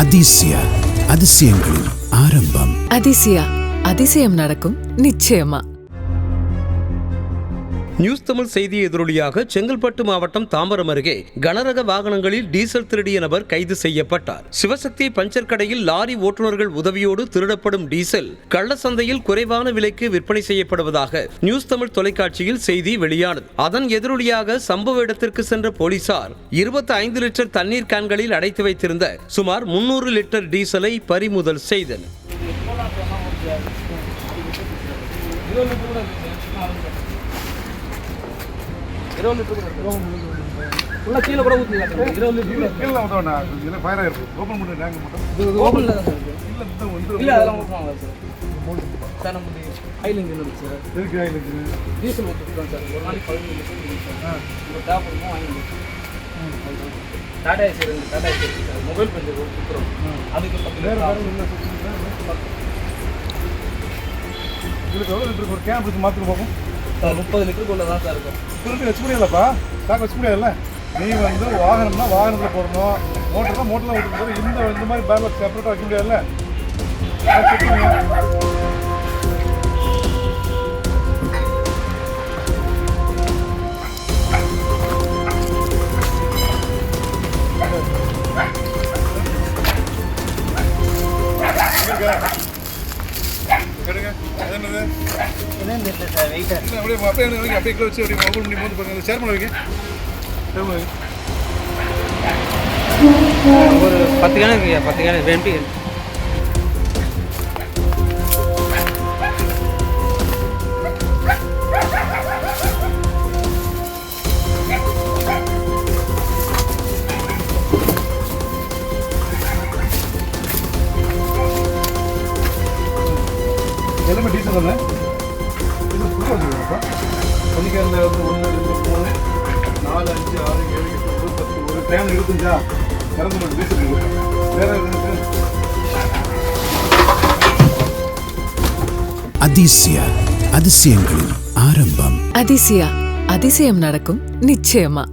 அதிசயா அதிசயங்களின் ஆரம்பம். அதிசயா அதிசயம் நடக்கும் நிச்சயமா. நியூஸ் தமிழ் செய்தி எதிரொலியாக செங்கல்பட்டு மாவட்டம் தாம்பரம் அருகே கனரக வாகனங்களில் டீசல் திருடிய நபர் கைது செய்யப்பட்டார். சிவசக்தி பஞ்சர் கடையில் லாரி ஓட்டுநர்கள் உதவியோடு திருடப்படும் டீசல் கள்ளச்சந்தையில் குறைவான விலைக்கு விற்பனை செய்யப்படுவதாக நியூஸ் தமிழ் தொலைக்காட்சியில் செய்தி வெளியானது. அதன் எதிரொலியாக சம்பவ இடத்திற்கு சென்ற போலீசார் 25 லிட்டர் தண்ணீர் கேன்களில் அடைத்து வைத்திருந்த சுமார் 300 லிட்டர் டீசலை பறிமுதல் செய்தனர். கீழே கூட ஊற்றிக்கலாம். 20 லிட்டர் கீழே ஊற்றோண்ணா, இதில் ஃபயர் ஆகிருக்கும். ஓப்பன் பண்ணி டேங்க் மட்டும் இது ஓப்பனில் தான் சார் இருக்குது. இல்லை அதெல்லாம் ஊற்றுவாங்க சார். சார் நம்ம ஆயில் இன்ஜின் இருக்குது சார். எதுக்கு ஆயில் இன்ஜின்? டீசல் ஊற்றிக்கலாம் சார். ஒரு நாளைக்கு 15 லிட்டர் சார். இப்போ தேவைப்படுமோ வாங்கி டாடா ஏசி இருக்குது. டாடா ஏசி இருக்குது சார். மொபைல் பஞ்சர் கொடுக்குறோம். அதுக்கு 10 லிட்டர் இதுக்கு எவ்வளோ லிட்டருக்கு ஒரு கேன் பிடிச்சி மாற்றிட்டு பார்ப்போம். 30 லிட்டருக்குள்ளே தான் சார் இருக்கும். திருப்பி வச்சு முடியாதுல்லப்பா, ஸ்டாக் வச்சு முடியாதுல்ல. நீ வந்து வாகனம்னா வாகனத்தில் போடணும், மோட்டர்னா மோட்டரில் ஓட்டுறது. இந்த மாதிரி பேரில் செப்பரேட்டாக வைக்க முடியாதுல்ல. அப்படியே வச்சு அப்படியே மோது பண்ணுங்க. சேர்மன் வைங்க. ஒரு 10 கேன் இருக்குங்க. 10 கேன் வேண்டி எல்லாமே டீசல் தானே. இது ஃபுல்லாக வச்சுருக்கோம்ப்பா. பள்ளிக்காரில் வந்து 1 2 3 4 5 6 7 8 9 10 ஒரு டைம் 25 இறந்து டீசல் வேறு எதுக்கு? அதிசயா அதிசயங்களின் ஆரம்பம். அதிசயா அதிசயம் நடக்கும் நிச்சயமா.